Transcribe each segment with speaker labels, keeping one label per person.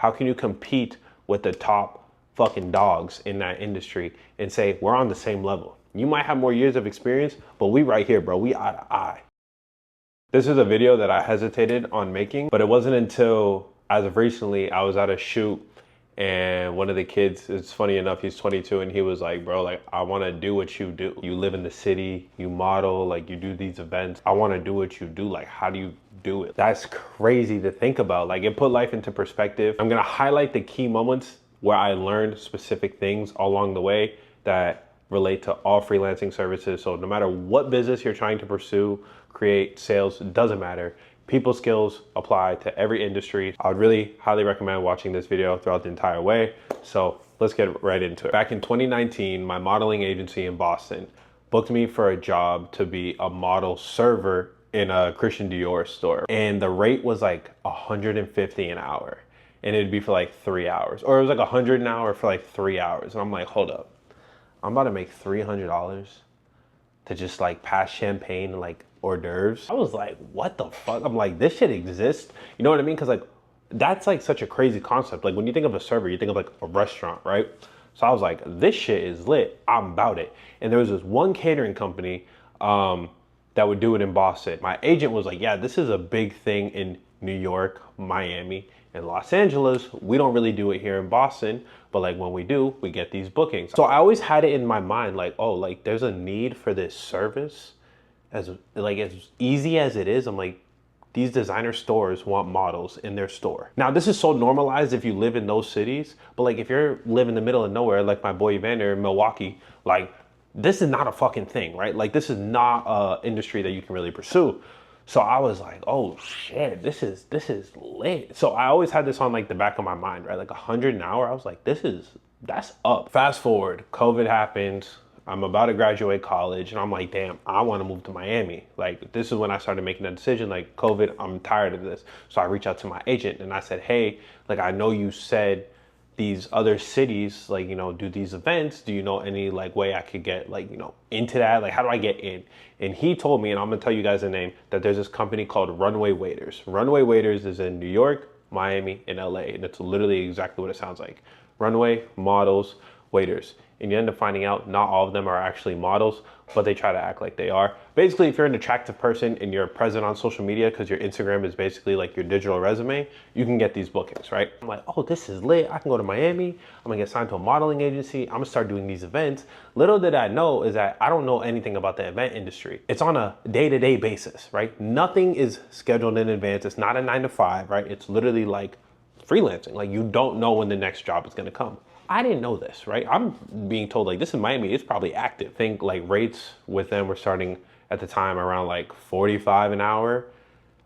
Speaker 1: How can you compete with the top fucking dogs in that industry and say, we're on the same level? You might have more years of experience, but we right here, bro. We eye to eye. This is a video that I hesitated on making, but it wasn't until, as of recently, I was at a shoot and one of the kids, it's funny enough, he's 22 and he was like, bro, like, I want to do what you do. You live in the city, you model, like you do these events. I want to do what you do. Like, how do you do it? That's crazy to think about. Like, it put life into perspective. I'm going to highlight the key moments where I learned specific things along the way that relate to all freelancing services. So no matter what business you're trying to pursue, create, sales, doesn't matter. People skills apply to every industry. I would really highly recommend watching this video throughout the entire way. So let's get right into it. Back in 2019, my modeling agency in Boston booked me for a job to be a model server in a Christian Dior store. And the rate was like $150 an hour. And it'd be for like 3 hours. Or it was like $100 an hour for like 3 hours. And I'm like, hold up. I'm about to make $300 to just like pass champagne and like hors d'oeuvres. I was like, what the fuck? I'm like, this shit exists. You know what I mean? Cause like, that's like such a crazy concept. Like when you think of a server, you think of like a restaurant, right? So I was like, this shit is lit. I'm about it. And there was this one catering company that would do it in Boston. My agent was like, yeah, this is a big thing in New York, Miami, and Los Angeles. We don't really do it here in Boston, but like when we do, we get these bookings. So I always had it in my mind, like, oh, like there's a need for this service. As easy as it is, I'm like, these designer stores want models in their store. Now, this is so normalized if you live in those cities, but like if you're live in the middle of nowhere, like my boy Evander in Milwaukee, like this is not a fucking thing, right? Like this is not a industry that you can really pursue. So I was like, oh shit, this is lit. So I always had this on like the back of my mind, right? Like 100 an hour. I was like, that's up. Fast forward, COVID happened. I'm about to graduate college and I'm like, damn, I want to move to Miami. Like, this is when I started making that decision, like COVID, I'm tired of this. So I reached out to my agent and I said, hey, like, I know you said these other cities, like, you know, do these events. Do you know any like way I could get like, you know, into that? Like, how do I get in? And he told me, and I'm gonna tell you guys the name, that there's this company called Runway Waiters. Runway Waiters is in New York, Miami, and LA. And it's literally exactly what it sounds like. Runway, models, waiters. And you end up finding out not all of them are actually models, but they try to act like they are. Basically, if you're an attractive person and you're present on social media, because your Instagram is basically like your digital resume, you can get these bookings, right? I'm like, oh, this is lit. I can go to Miami. I'm gonna get signed to a modeling agency. I'm gonna start doing these events. Little did I know is that I don't know anything about the event industry. It's on a day-to-day basis, right? Nothing is scheduled in advance. It's not a 9 to 5, right? It's literally like freelancing. Like you don't know when the next job is gonna come. I didn't know this, right? I'm being told like this in Miami, it's probably active. I think like rates with them were starting at the time around like 45 an hour,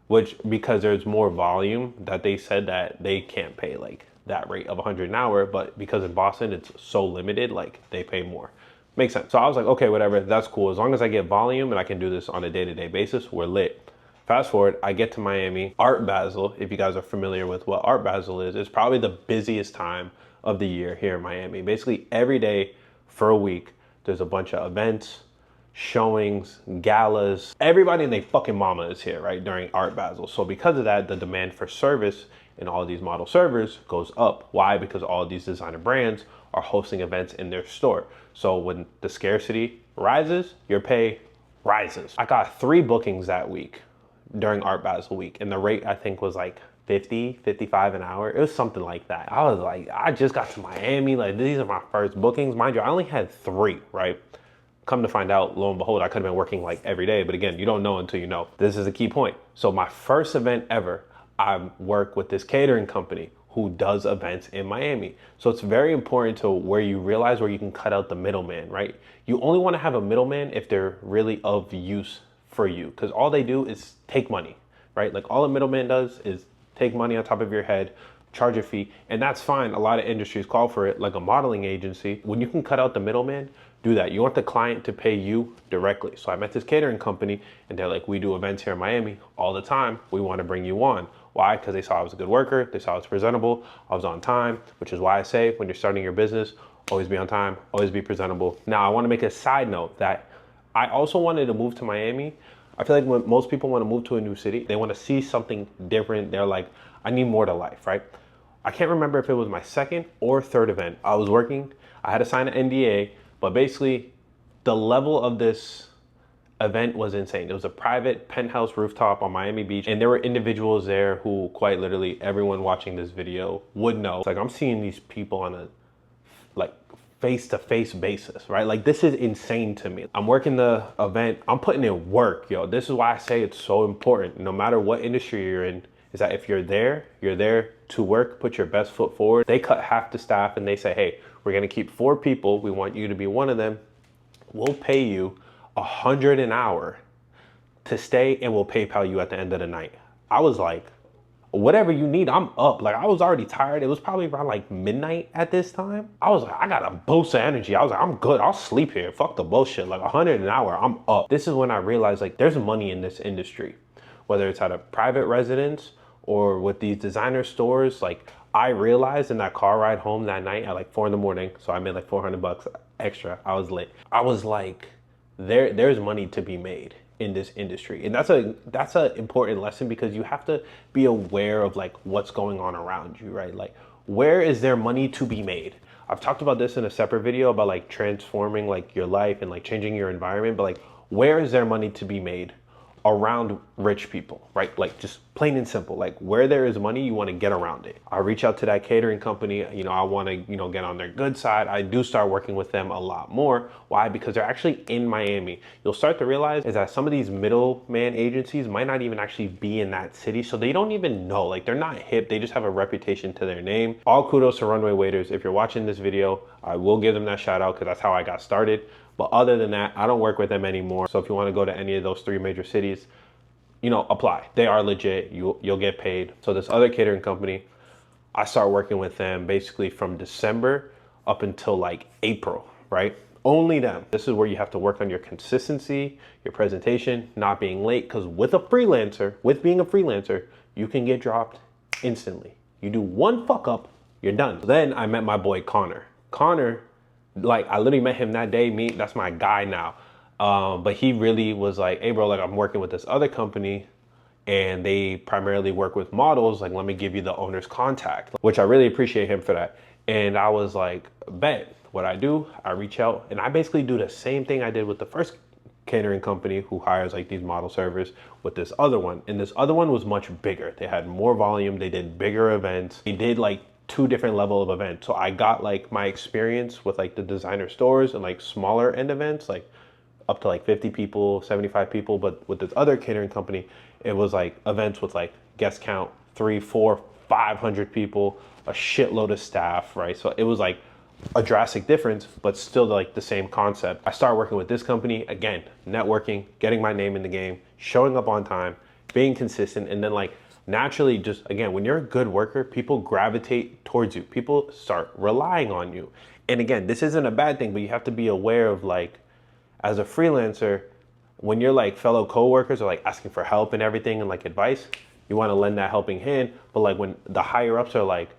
Speaker 1: which because there's more volume that they said that they can't pay like that rate of 100 an hour, but because in Boston it's so limited, like they pay more. Makes sense. So I was like, okay, whatever, that's cool. As long as I get volume and I can do this on a day-to-day basis, we're lit. Fast forward, I get to Miami. Art Basel, if you guys are familiar with what Art Basel is probably the busiest time of the year here in Miami. Basically every day for a week, there's a bunch of events, showings, galas. Everybody and their fucking mama is here, right, during Art Basel. So because of that, the demand for service in all these model servers goes up. Why? Because all these designer brands are hosting events in their store. So when the scarcity rises, your pay rises. I got 3 bookings that week during Art Basel week, and the rate I think was like 50, 55 an hour. It was something like that. I was like, I just got to Miami. Like, these are my first bookings. Mind you, I only had 3, right? Come to find out, lo and behold, I could have been working like every day. But again, you don't know until you know. This is a key point. So my first event ever, I work with this catering company who does events in Miami. So it's very important to where you realize where you can cut out the middleman, right? You only want to have a middleman if they're really of use for you, because all they do is take money, right? Like all a middleman does is take money on top of your head, charge a fee, and that's fine. A lot of industries call for it, like a modeling agency. When you can cut out the middleman, do that. You want the client to pay you directly. So I met this catering company and they're like, we do events here in Miami all the time. We want to bring you on. Why? Because they saw I was a good worker. They saw I was presentable. I was on time, which is why I say when you're starting your business, always be on time, always be presentable. Now I want to make a side note that I also wanted to move to Miami. I feel like when most people want to move to a new city, they want to see something different. They're like, I need more to life, right? I can't remember if it was my second or third event. I was working, I had to sign an NDA, but basically the level of this event was insane. It was a private penthouse rooftop on Miami Beach, and there were individuals there who quite literally everyone watching this video would know. It's like I'm seeing these people on a like face-to-face basis, right? Like this is insane to me. I'm working the event, I'm putting in work, yo. This is why I say it's so important, no matter what industry you're in, is that if you're there to work, put your best foot forward. They cut half the staff and they say, hey, we're gonna keep 4 people. We want you to be one of them. We'll pay you $100 an hour to stay and we'll PayPal you at the end of the night. I was like, whatever you need, I'm up. Like I was already tired. It was probably around like midnight at this time. I was like, I got a boost of energy. I was like, I'm good. I'll sleep here. Fuck the bullshit. Like $100 an hour, I'm up. This is when I realized like there's money in this industry, whether it's at a private residence or with these designer stores. Like I realized in that car ride home that night at like 4 in the morning. So I made like $400 extra. I was lit. I was like, there's money to be made in this industry. And that's a important lesson, because you have to be aware of like what's going on around you, right? Like where is there money to be made? I've talked about this in a separate video about like transforming like your life and like changing your environment, but like where is there money to be made around rich people, right? Like just plain and simple, like where there is money, you want to get around it. I reach out to that catering company, I want to, get on their good side. I do start working with them a lot more. Why? Because they're actually in Miami. You'll start to realize is that some of these middleman agencies might not even actually be in that city. So they don't even know, like they're not hip. They just have a reputation to their name. All kudos to Runway Waiters. If you're watching this video, I will give them that shout out because that's how I got started. But other than that, I don't work with them anymore. So if you want to go to any of those 3 major cities, apply. They are legit. You'll get paid. So this other catering company, I start working with them basically from December up until like April, right? Only them. This is where you have to work on your consistency, your presentation, not being late. Because with being a freelancer, you can get dropped instantly. You do one fuck up, you're done. Then I met my boy Connor. Connor, like I literally met him that day. That's my guy now. But he really was like, hey bro, like I'm working with this other company and they primarily work with models. Like, let me give you the owner's contact, which I really appreciate him for that. And I was like, bet. What I do, I reach out and I basically do the same thing I did with the first catering company who hires like these model servers with this other one. And this other one was much bigger. They had more volume. They did bigger events. They did like 2 different level of events. So I got like my experience with like the designer stores and like smaller end events, like up to like 50 people, 75 people. But with this other catering company, it was like events with like guest count, 300, 400, 500 people, a shitload of staff, right? So it was like a drastic difference, but still like the same concept. I started working with this company, again, networking, getting my name in the game, showing up on time, being consistent, and then like naturally, just again, when you're a good worker, people gravitate towards you. People start relying on you. And again, this isn't a bad thing, but you have to be aware of like, as a freelancer, when your like fellow coworkers are like asking for help and everything and like advice, you want to lend that helping hand. But like when the higher ups are like,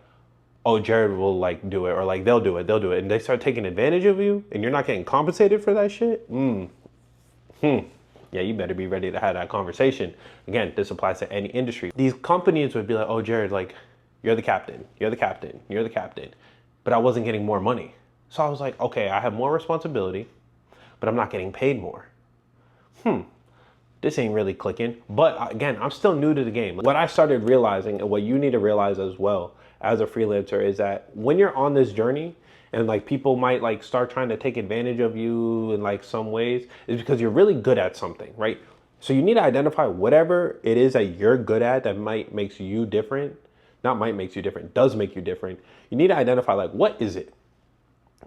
Speaker 1: oh, Jared will like do it, or like they'll do it, and they start taking advantage of you and you're not getting compensated for that shit, yeah, you better be ready to have that conversation. Again, this applies to any industry. These companies would be like, oh, Jared, like you're the captain, you're the captain, you're the captain. But I wasn't getting more money. So I was like, okay, I have more responsibility, but I'm not getting paid more. This ain't really clicking. But again, I'm still new to the game. What I started realizing, and what you need to realize as well as a freelancer, is that when you're on this journey and like people might like start trying to take advantage of you in like some ways, is because you're really good at something, right? So you need to identify whatever it is that you're good at that makes you different. Not might makes you different, does make you different. You need to identify like, what is it?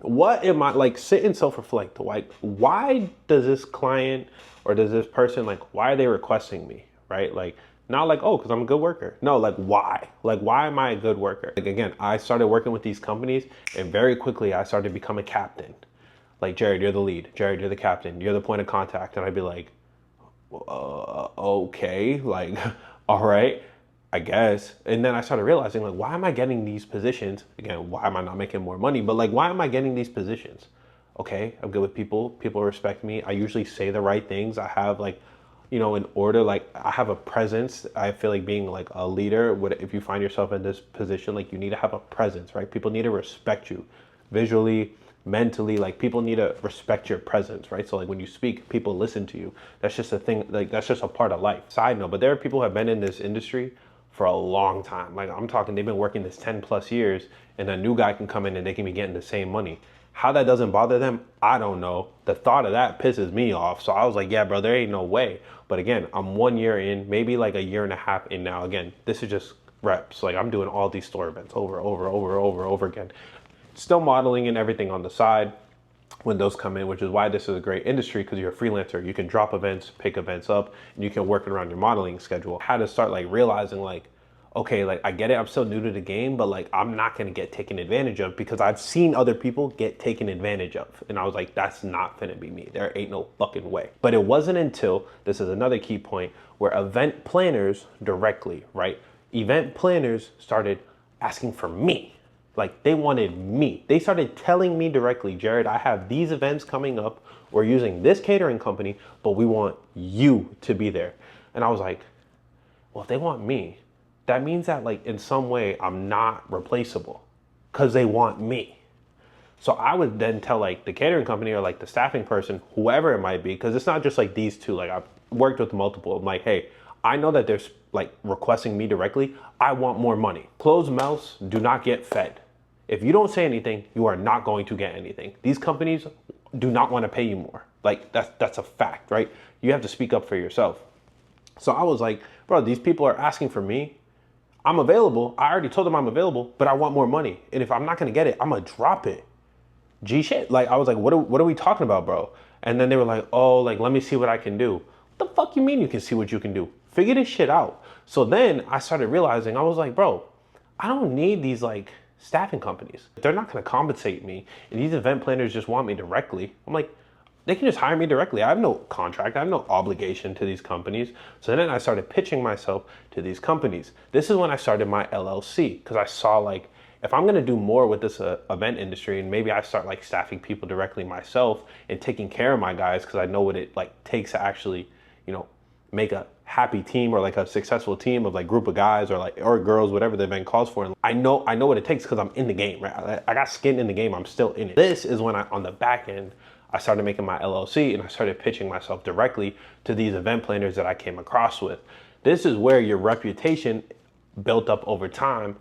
Speaker 1: What am I, like sit and self-reflect, like why does this client or does this person, like why are they requesting me, right? Like not like, oh, because I'm a good worker. No, like why am I a good worker? Like again, I started working with these companies and very quickly I started to become a captain. Like, Jared, you're the lead. Jared, you're the captain. You're the point of contact. And I'd be like, okay, like, all right, I guess. And then I started realizing, like, why am I getting these positions? Again, why am I not making more money? But like, why am I getting these positions? Okay, I'm good with people. People respect me. I usually say the right things. I have like you know, in order, like I have a presence. I feel like being like a leader, if you find yourself in this position, like you need to have a presence, right? People need to respect you visually, mentally, like people need to respect your presence, right? So like when you speak, people listen to you. That's just a thing, like that's just a part of life. Side note, but there are people who have been in this industry for a long time. Like I'm talking, they've been working this 10 plus years, and a new guy can come in and they can be getting the same money. How that doesn't bother them, I don't know. The thought of that pisses me off. So I was like, yeah, bro, there ain't no way. But again, I'm 1 year in, maybe like a year and a half in now. Again, this is just reps. Like I'm doing all these store events over again. Still modeling and everything on the side when those come in, which is why this is a great industry, because you're a freelancer. You can drop events, pick events up, and you can work around your modeling schedule. I had to start like realizing like, okay, like I get it, I'm still new to the game, but like I'm not gonna get taken advantage of because I've seen other people get taken advantage of. And I was like, that's not gonna be me. There ain't no fucking way. But it wasn't until, this is another key point, where event planners directly, right? Event planners started asking for me. Like they wanted me. They started telling me directly, Jared, I have these events coming up. We're using this catering company, but we want you to be there. And I was like, well, if they want me, that means that like in some way I'm not replaceable because they want me. So I would then tell like the catering company or like the staffing person, whoever it might be, because it's not just like these two. Like I've worked with multiple. I'm like, hey, I know that they're like requesting me directly. I want more money. Closed mouths do not get fed. If you don't say anything, you are not going to get anything. These companies do not want to pay you more. Like that's a fact, right? You have to speak up for yourself. So I was like, bro, these people are asking for me. I'm available. I already told them I'm available, but I want more money. And if I'm not going to get it, I'm going to drop it. G shit. Like I was like, what are we talking about, bro? And then they were like, oh, like, let me see what I can do. What the fuck you mean you can see what you can do? Figure this shit out. So then I started realizing, I was like, bro, I don't need these like staffing companies. They're not going to compensate me. And these event planners just want me directly. I'm like, they can just hire me directly. I have no contract. I have no obligation to these companies. So then I started pitching myself to these companies. This is when I started my LLC, because I saw like, if I'm going to do more with this event industry, and maybe I start like staffing people directly myself and taking care of my guys, because I know what it like takes to actually, you know, make a happy team or like a successful team of like group of guys or girls, whatever the event calls for. And I know what it takes because I'm in the game, right? I got skin in the game. I'm still in it. This is when on the back end, I started making my LLC and I started pitching myself directly to these event planners that I came across with. This is where your reputation built up over time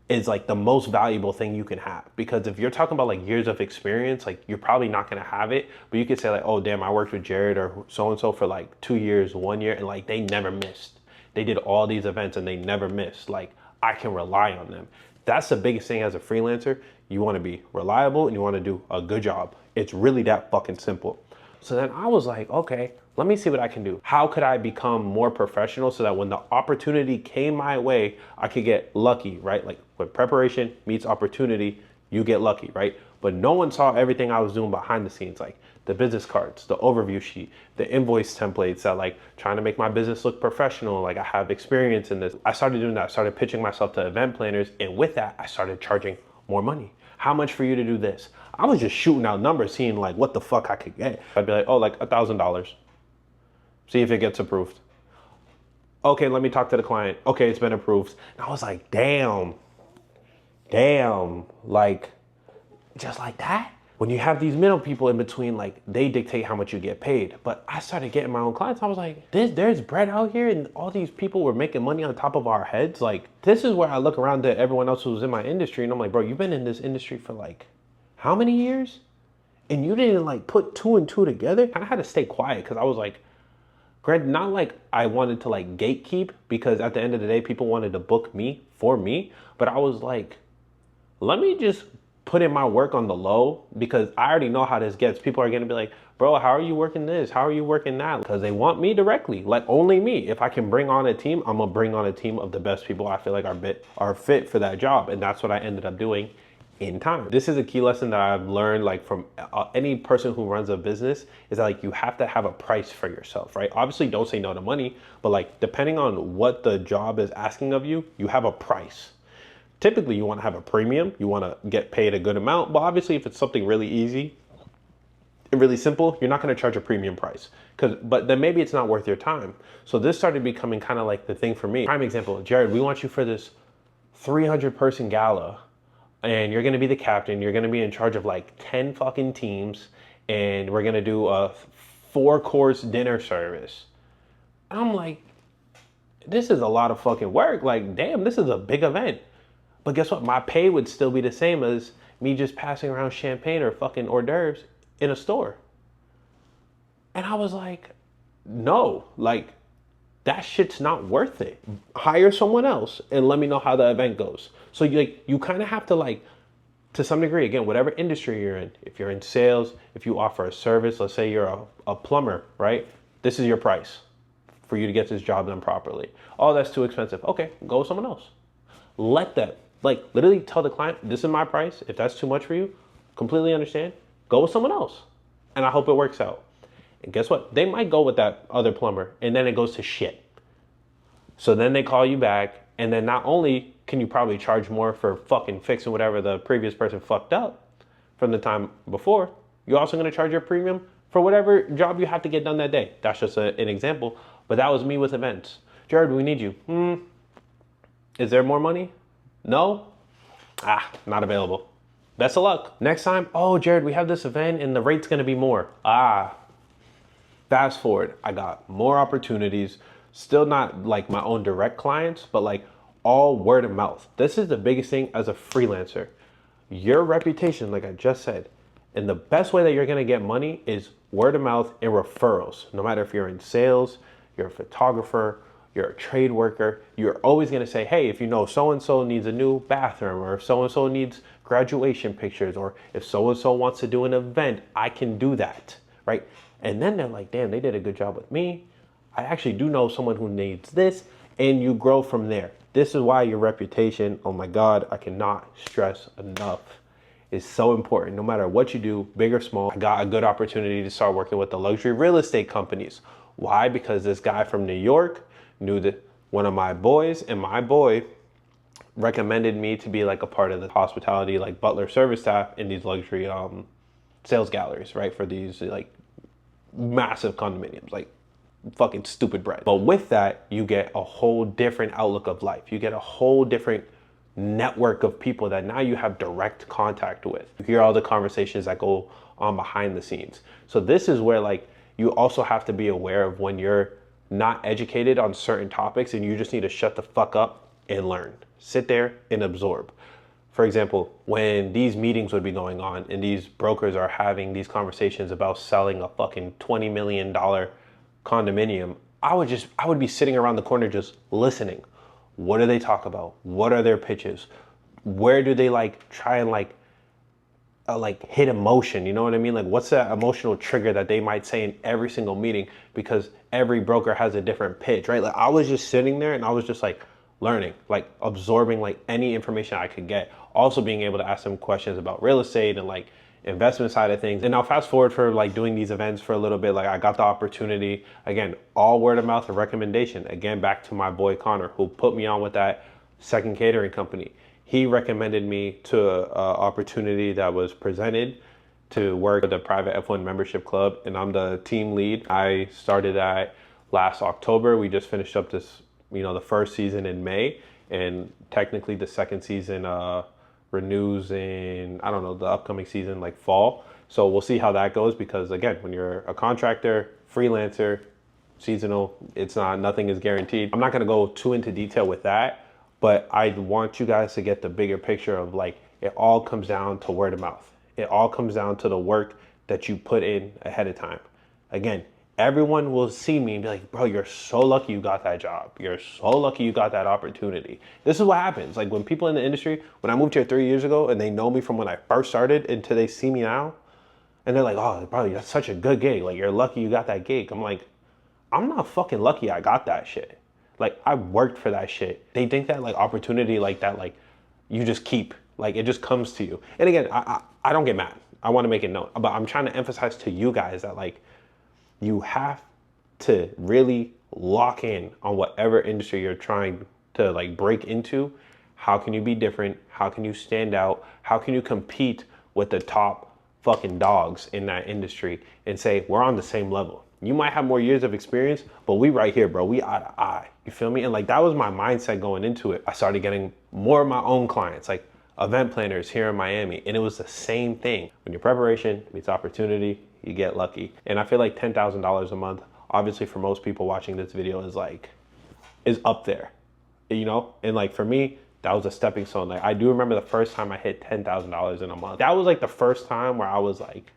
Speaker 1: is like the most valuable thing you can have. Because if you're talking about like years of experience, like you're probably not gonna have it, but you could say like, oh damn, I worked with Jared or so-and-so for like 2 years, 1 year, and like they never missed. They did all these events and they never missed. Like I can rely on them. That's the biggest thing as a freelancer. You wanna be reliable and you wanna do a good job. It's really that fucking simple. So then I was like, okay, let me see what I can do. How could I become more professional so that when the opportunity came my way, I could get lucky, right? Like when preparation meets opportunity, you get lucky, right? But no one saw everything I was doing behind the scenes, like the business cards, the overview sheet, the invoice templates, that like trying to make my business look professional. Like I have experience in this. I started doing that. I started pitching myself to event planners. And with that, I started charging more money. How much for you to do this? I was just shooting out numbers, seeing like what the fuck I could get. I'd be like, oh, like $1,000. See if it gets approved. Okay, let me talk to the client. Okay, it's been approved. And I was like, damn, like just like that. When you have these middle people in between, like they dictate how much you get paid. But I started getting my own clients. I was like, there's bread out here and all these people were making money on top of our heads. Like this is where I look around at everyone else who's in my industry and I'm like, bro, you've been in this industry for like how many years? And you didn't like put 2 and 2 together? I had to stay quiet because I was like, granted, not like I wanted to like gatekeep, because at the end of the day, people wanted to book me for me. But I was like, let me just put in my work on the low, because I already know how this gets. People are gonna be like, bro, how are you working this? How are you working that? Because they want me directly, like only me. If I can bring on a team, I'm gonna bring on a team of the best people I feel like are fit for that job. And that's what I ended up doing in time. This is a key lesson that I've learned like from any person who runs a business, is that like you have to have a price for yourself, right? Obviously don't say no to money, but like depending on what the job is asking of you, you have a price. Typically you want to have a premium, you want to get paid a good amount, but obviously if it's something really easy, really simple, you're not going to charge a premium price. But then maybe it's not worth your time. So this started becoming kind of like the thing for me. Prime example, Jared, we want you for this 300 person gala, and you're going to be the captain. You're going to be in charge of like 10 fucking teams, and we're going to do a 4-course dinner service. I'm like, this is a lot of fucking work. Like, damn, this is a big event. But guess what? My pay would still be the same as me just passing around champagne or fucking hors d'oeuvres in a store. And I was like, no, like, that shit's not worth it. Hire someone else and let me know how the event goes. So you kind of have to, like, to some degree, again, whatever industry you're in, if you're in sales, if you offer a service, let's say you're a plumber, right? This is your price for you to get this job done properly. Oh, that's too expensive. Okay, go with someone else. Let them, like, literally tell the client, this is my price. If that's too much for you, completely understand. Go with someone else. And I hope it works out. And guess what? They might go with that other plumber, and then it goes to shit. So then they call you back, and then not only can you probably charge more for fucking fixing whatever the previous person fucked up from the time before, you're also going to charge your premium for whatever job you have to get done that day. That's just an example. But that was me with events. Jared, we need you. Is there more money? No? Not available. Best of luck. Next time, oh, Jared, we have this event and the rate's going to be more. Fast forward, I got more opportunities, still not like my own direct clients, but like all word of mouth. This is the biggest thing as a freelancer. Your reputation, like I just said, and the best way that you're gonna get money is word of mouth and referrals. No matter if you're in sales, you're a photographer, you're a trade worker, you're always gonna say, hey, if you know so-and-so needs a new bathroom, or if so-and-so needs graduation pictures, or if so-and-so wants to do an event, I can do that, right? And then they're like, damn, they did a good job with me. I actually do know someone who needs this, and you grow from there. This is why your reputation, oh my God, I cannot stress enough, is so important. No matter what you do, big or small. I got a good opportunity to start working with the luxury real estate companies. Why? Because this guy from New York knew that one of my boys, and my boy recommended me to be like a part of the hospitality, like butler service staff in these luxury sales galleries, right? For these like massive condominiums, like fucking stupid bread. But with that, you get a whole different outlook of life. You get a whole different network of people that now you have direct contact with. You hear all the conversations that go on behind the scenes. So this is where like you also have to be aware of when you're not educated on certain topics and you just need to shut the fuck up and learn. Sit there and absorb. For example, when these meetings would be going on and these brokers are having these conversations about selling a fucking $20 million condominium, I would be sitting around the corner just listening. What do they talk about? What are their pitches? Where do they like try and like hit emotion? You know what I mean? Like what's that emotional trigger that they might say in every single meeting, because every broker has a different pitch, right? Like I was just sitting there and I was just like learning, like absorbing like any information I could get. Also being able to ask them questions about real estate and like investment side of things. And now fast forward for like doing these events for a little bit, like I got the opportunity, again, all word of mouth and recommendation. Again, back to my boy Connor, who put me on with that second catering company. He recommended me to an opportunity that was presented to work with the private F1 membership club, and I'm the team lead. I started that last October. We just finished up this, the first season in May, and technically the second season renews in, I don't know, the upcoming season, like fall. So we'll see how that goes, because again, when you're a contractor, freelancer, seasonal, nothing is guaranteed. I'm not gonna go too into detail with that, but I want you guys to get the bigger picture of like, it all comes down to word of mouth. It all comes down to the work that you put in ahead of time. Again, everyone will see me and be like, bro, you're so lucky you got that job. You're so lucky you got that opportunity. This is what happens. Like when people in the industry, when I moved here 3 years ago and they know me from when I first started until they see me now, and they're like, oh, bro, that's such a good gig. Like you're lucky you got that gig. I'm like, I'm not fucking lucky I got that shit. Like I worked for that shit. They think that like opportunity like that, like you just keep, like it just comes to you. And again, I don't get mad. I want to make it known, but I'm trying to emphasize to you guys that like, you have to really lock in on whatever industry you're trying to like break into. How can you be different? How can you stand out? How can you compete with the top fucking dogs in that industry and say, we're on the same level. You might have more years of experience, but we right here, bro. We eye to eye. You feel me? And like, that was my mindset going into it. I started getting more of my own clients, like event planners here in Miami. And it was the same thing. When your preparation meets opportunity, you get lucky. And I feel like $10,000 a month, obviously for most people watching this video, is up there, you know? And like for me, that was a stepping stone. Like, I do remember the first time I hit $10,000 in a month. That was like the first time where I was like,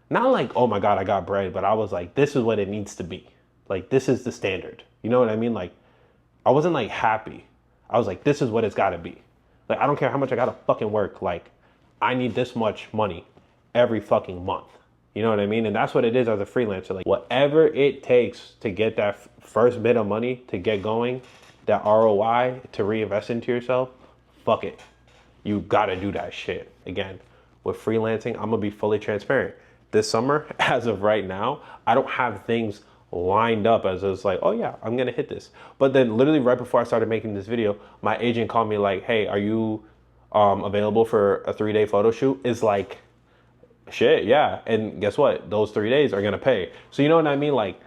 Speaker 1: not like, oh my God, I got bread, but I was like, this is what it needs to be. Like, this is the standard. You know what I mean? Like, I wasn't like happy. I was like, this is what it's gotta be. Like, I don't care how much I gotta fucking work. Like, I need this much money every fucking month. You know what I mean? And that's what it is as a freelancer. Like, whatever it takes to get that first bit of money to get going, that ROI to reinvest into yourself, fuck it. You gotta do that shit. Again, with freelancing, I'm gonna be fully transparent. This summer, as of right now, I don't have things lined up as it's like, oh yeah, I'm gonna hit this. But then literally right before I started making this video, my agent called me like, hey, are you available for a 3-day photo shoot? It's like, shit, yeah. And guess what? Those 3 days are gonna pay. So you know what I mean? Like,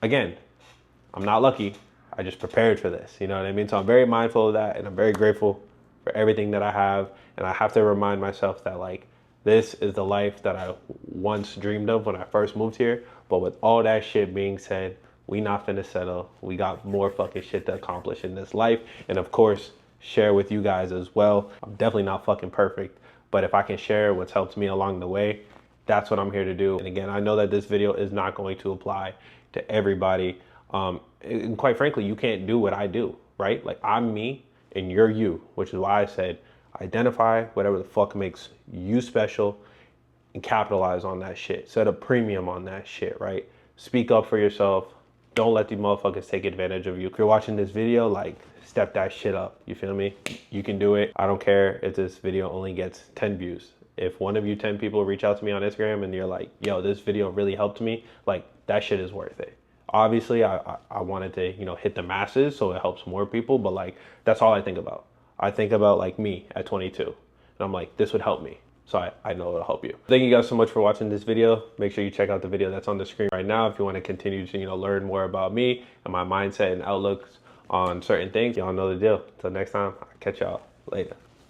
Speaker 1: again, I'm not lucky. I just prepared for this. You know what I mean? So I'm very mindful of that, and I'm very grateful for everything that I have. And I have to remind myself that, like, this is the life that I once dreamed of when I first moved here. But with all that shit being said, we not finna settle. We got more fucking shit to accomplish in this life. And of course, share with you guys as well. I'm definitely not fucking perfect, but if I can share what's helped me along the way, that's what I'm here to do. And again, I know that this video is not going to apply to everybody. And quite frankly, you can't do what I do, right? Like, I'm me and you're you, which is why I said, identify whatever the fuck makes you special and capitalize on that shit. Set a premium on that shit, right? Speak up for yourself. Don't let these motherfuckers take advantage of you. If you're watching this video, like, step that shit up. You feel me? You can do it. I don't care if this video only gets 10 views. If one of you 10 people reach out to me on Instagram and you're like, yo, this video really helped me, like, that shit is worth it. Obviously, I wanted to, you know, hit the masses so it helps more people, but like, that's all I think about. I think about like me at 22, and I'm like, this would help me. So I know it'll help you. Thank you guys so much for watching this video. Make sure you check out the video that's on the screen right now if you want to continue to, you know, learn more about me and my mindset and outlooks on certain things. Y'all know the deal. Until next time, I'll catch y'all later.